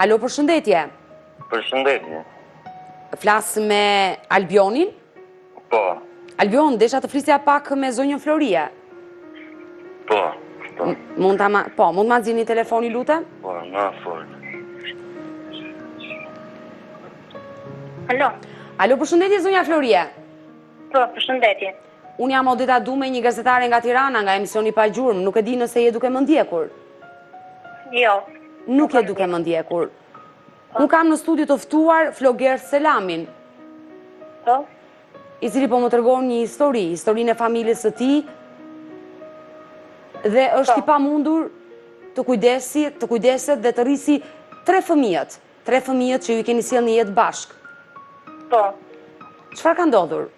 Alo, përshëndetje. Përshëndetje. Flasë me Albionin? Po. Albion, desha të flisja pak me zonjën Floria? Po. Mund të ma zini telefoni, lutem? Po, në fort. Alo. Alo, përshëndetje, zonja Floria? Po, përshëndetje. Unë jam Odeta Dume, një gazetare nga Tirana, nga emisioni Pa Gjurmë. Nuk e di nëse je duke më ndjekur. Jo. Nuk je duke më ndjekur. Unë kam në studio të ftuar Floger Selamin, Po. i cili po më tregon një historinë e familjes së tij, dhe është i pamundur të kujdeset dhe të rrisi tre fëmijët që ju i keni sjellë në jetë bashk. Po. Çfarë ka ndodhur?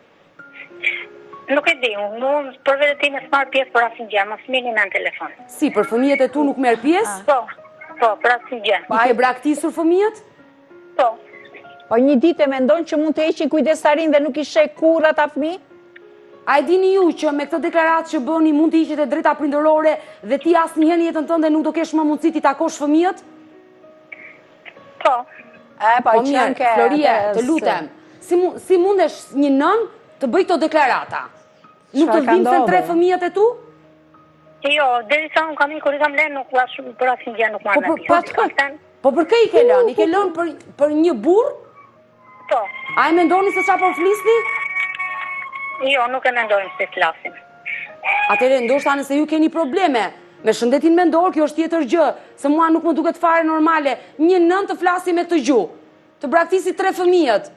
Nuk e di, unë për vetë time s'marr pjesë për asnjë gjë, mos mini në telefon. Si, për fëmijët e tu nuk merr pjesë? Po, për asnjë gjë. I ke braktisur fëmijët? Po. Po një ditë e mendon që mund të heqin kujdestarin dhe nuk i sheh kurrë ata fëmijë? A e dini ju që me këtë deklaratë që bëni mund të hiqet e drejta prindërore dhe ti asnjëherë në jetën tënde nuk do kesh më mundësi ti takosh fëmijët? Po. Po mirë, Floria, të lutem. Si mundesh një nën të bëj këto deklarata? Nuk të dhimbsen tre fëmijët e tu? Jo, derisa unë kam ikur i kam lënë, nuk vash për asnjë gjë nuk marr pjesë. Po për kë i ke lënë? I ke lënë për një burr? Po. A e mendoni se çfarë po flisni? Jo, nuk e mendojmë se flasim. Atëherë ndoshta nëse ju keni probleme me shëndetin mendor, kjo është tjetër gjë, se mua nuk më duket fare normale një nën të flasi me këtë gjuhë, të braktisi tre fëmijët.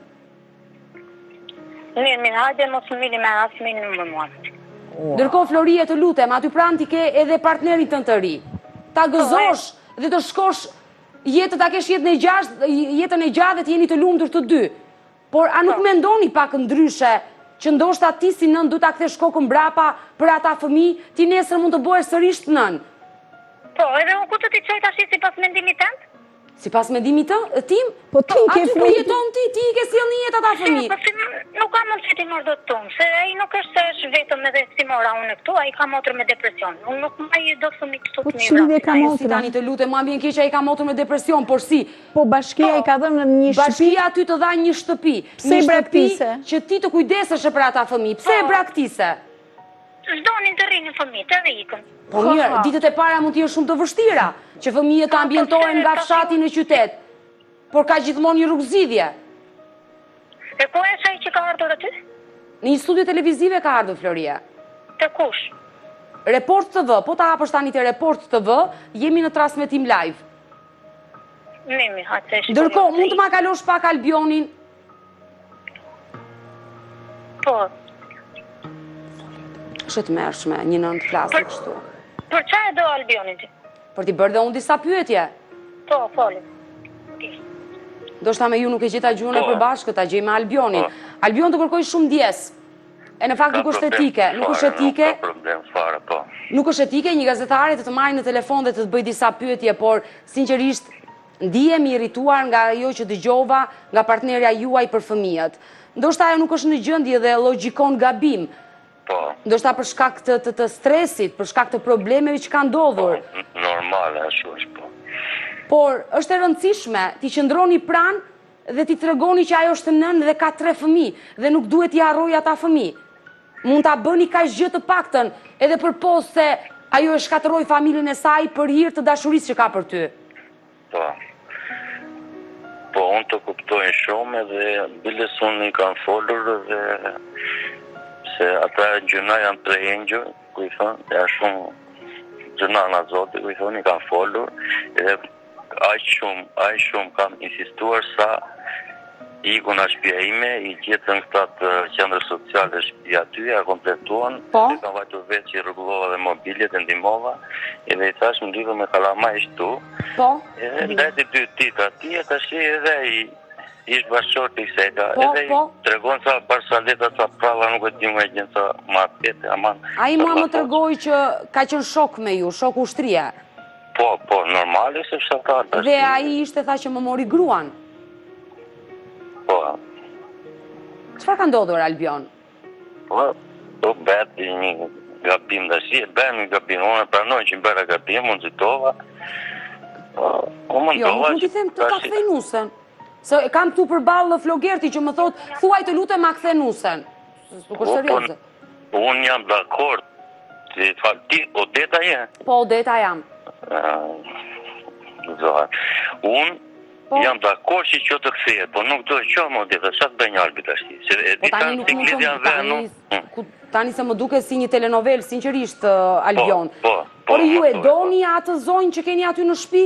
Mirë, hajde mos më mini me asmin më mua. Ndërkohë Floria, të lutem, aty pranë ti ke edhe partnerin tënd të ri. Ta gëzosh dhe të shkosh ta kesh jetën e gjatë dhe të jeni të lumtur të dy. Por a nuk mendoni pak ndryshe që ndoshta ti si nën duhet ta kthesh kokën mbrapa për ata fëmijë, ti nesër mund të bëhesh sërish nën? Po, edhe unë ku të t'i çoj tash sipas mendimit tënd? Sipas mendimit tim? Po ti ke fëmijë. Aty ku jeton ti i ke sjellë në jetë ata fëmijë. Nuk kam mundësi ti marr dot tonë, se ai nuk është se vetëm edhe si mora unë këtu, ai ka motor me depresion. Unë nuk maj do fëmijë këtu të mirë. Po ka motor tani të lutem, mua vjen keq ai ka motor me depresion, por si? Po bashkia i ka dhënë një shtëpi. Bashkia aty të dha një shtëpi. Pse i braktise? Që ti të kujdesesh për ata fëmijë. Pse e braktise? S'donin të rrinin fëmijët, edhe ikën. Po mirë, ditët e para mund të jenë shumë të vështira, që fëmijët të ambientohen nga fshati në qytet, por ka gjithmonë një rrugëzidhje. E ku është ai që ka ardhur aty? Në një studio televizive ka ardhur Floria. Të kush? Report TV, po ta hapësh tani te Report TV, jemi në transmetim live. Mimi, hatë. Ndërkohë, mund të ma kalosh pak Albionin? Po. Është të mërshme, një nën të flasë kështu. Për çfarë do Albionin ti? Për t'i bërë dhe unë disa pyetje. Po, foli. Do shta me ju nuk e gjeta gjuhën e përbashkët, ta gjej me Albionin. Albion të kërkoj shumë ndjes. E në fakt nuk është etike. Nuk është etike. Nuk është etike një gazetare të marrë në telefon dhe të bëj disa pyetje, por sinqerisht ndihem i irrituar nga ajo që dëgjova nga partnerja juaj për fëmijët. Ndoshta ajo nuk është në gjendje dhe logjikon gabim. Ndoshta për shkak të stresit, për shkak të problemeve që kanë ndodhur. Normale, ashtu është, po. Por është e rëndësishme ti qëndroni pranë dhe ti tregoni që ajo është nën dhe ka 3 fëmijë dhe nuk duhet t'i harrojë ata fëmijë. Mund ta bëni kaq gjë të paktën, edhe përpos se ajo e shkatërroi familjen e saj për hir të dashurisë që ka për ty. Po. Po, unë të kuptoj shumë edhe biles unë i kanë folur dhe se ata gjëna janë të engjë, ku i thonë, e shumë gjëna në zote, ku i thonë, i kanë folur, edhe aq shumë kam insistuar sa iku nga shtëpia ime, i gjetën këta qendra sociale shtëpia aty, ja kompletuan, e kam vajtur vetë që i rregullova dhe mobiljet e ndihmova, edhe i thash më lidhur me kalamaj shtu. Po. Edhe ndajti 2 ditë aty, tash edhe ishtë bashkëshorti i kësaj, edhe i tregon sa barsaleta, sa prava nuk e di më e gjenë sa markete, aman. Ai mua më tregoi që ka qenë shok me ju, shok ushtria. Po, normale se fshatar. Dhe ai ishte tha që më mori gruan. Po. Çfarë ka ndodhur Albion? Po, bëti një gabim tash, e bën një gabim, unë pranoj që bëra gabim, unë nxitova. Jo, nuk t'i them të ta kthej nusen. Se kam këtu përballë Flogerti që më thot, thuaj të lutem ma kthe nusen. Nuk është serioze. Unë jam dakord. Ti Odeta je? Po, Odeta jam. Unë jam dakord që që të kthehet, po nuk do që më Odeta, sa të bëj një Albi tashti. Po tani nuk mund tani se më duke si një telenovel, sinqerisht, Albion. Por ju e doni atë zonjë që keni aty në shtëpi?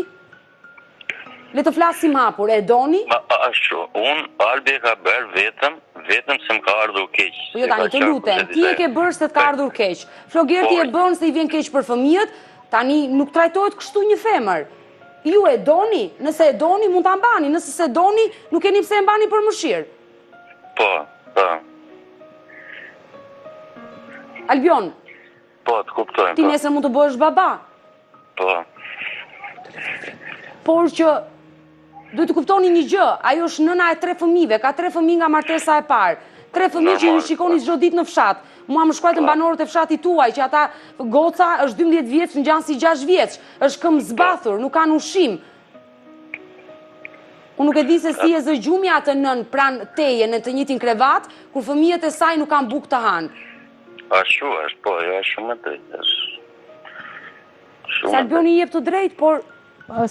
Le të flasim hapur, e doni? Ashtu, unë Albi e ka bërë vetëm se më ka ardhur keq. Po jo tani të lutem, ti e ke bërë se të ka ardhur keq. Flogerti e bën se i vjen keq për fëmijët, tani nuk trajtohet kështu një femër. Ju e doni? Nëse e doni, mund ta mbani, nëse se doni, nuk keni pse e mbani për mëshirë. Po. Albion. Po, të kuptojmë. Ti nesër mund të bëhesh baba. Po. Por që duhet të kuptoni një gjë, ajo është nëna e 3 fëmijëve, ka 3 fëmijë nga martesa e parë. 3 fëmijë që ju shikoni çdo ditë në fshat. Mua më shkruajtën banorët e fshatit tuaj që ata goca është 12 vjeç, ngjan si 6 vjeç, është këmbë zbathur, nuk kanë ushqim. Unë nuk e di se si e zë gjumi atë nën pranë teje në të njëjtin krevat, kur fëmijët e saj nuk kanë bukë të hanë. Ashtu është, po, jo është shumë e drejtë. Se Albioni jep të drejtë, por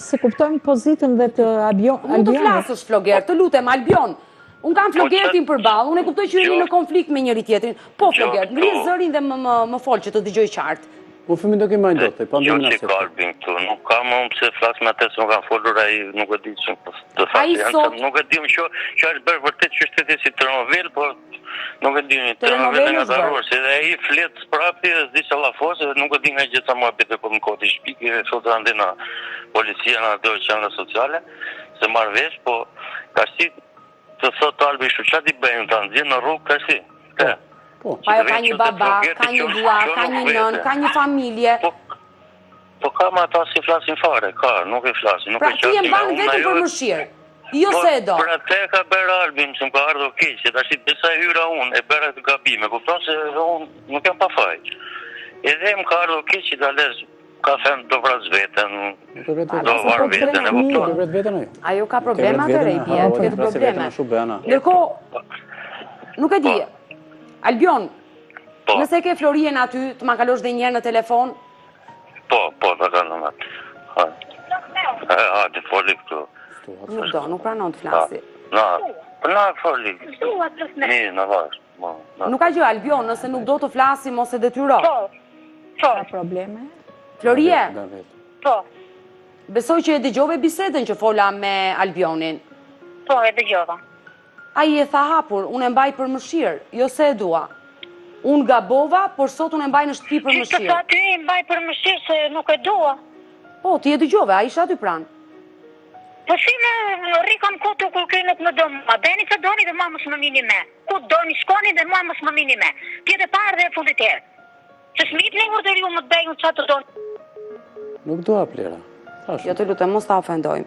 se kuptojmë pozitën dhe të Albionit. Mund të flasësh Flogert, të lutem Albion. Unë kam Flogertin përballë, unë e kuptoj që jeni në konflikt me njëri tjetrin. Po Flogert, ngri zërin dhe më fol që të dëgjoj qartë. Po fëmijët do kemi ndot, po ndonjë nëse ka Albin këtu, nuk kam më pse flas me atë se nuk kam folur ai, nuk e di çfarë të thashë. Nuk e di që është bërë vërtet që shteti si telenovel, por nuk e di një telenovel nga darruar, se ai flet prapi, s'di çallafose, nuk e di nga gjë sa muhabet e komunikoti shpiki, sot andena policia na do çana sociale, se marr vesh, po tash të thot Albi shu çfarë ti bëjmë ta nxjerr në rrugë tash. Ajo ka një baba, ka një vlla, ka një nën, ka një familje. Po kam ata si flasin fare, nuk e flasin. Pra ti e mban vetëm për mëshirë, jo se e do. Pra te ka bërë Albin, që më ka ardhur keq, se tash disa hyra unë, e bëra të gabime, kupton se unë nuk jam pa faj. Edhe më ka ardhur keq që ta lez kafen do vras veten, do var veten, e kupton? Ajo ka probleme atëre, i bie, ka probleme. Ndërkohë, nuk e di. Albion, nëse ke Florien aty, të ma kalosh dhe njerë në telefon? Po, të kalon aty. Të foli këtu. Nuk do, nuk pranon të flasi. Na, foli. Në vash. Nuk ka gjë, Albion, nëse nuk do të flasi, mos e detyro. Ka probleme? Florie? Po. Besoj që e dëgjove bisedën që fola me Albionin. Po, e dëgjova. Ai e tha hapur, unë e mbaj për mëshirë, jo se e dua. Unë gabova, por sot unë e mbaj në shtëpi për mëshirë. Që të tha ty e mbaj për mëshirë se nuk e dua. Po, ti e dëgjove, a isha aty pranë. Po si në rikon kutu kur kërë nuk më do më. Beni që doni dhe ma mësë më mini me. Ku doni shkoni dhe ma mësë më mini me. Tjetë e parë dhe e fundit herë. Që shmit një vërderi u më të bejnë që të doni. Nuk do a plera. Jo të lutem, mos ta ofendojmë.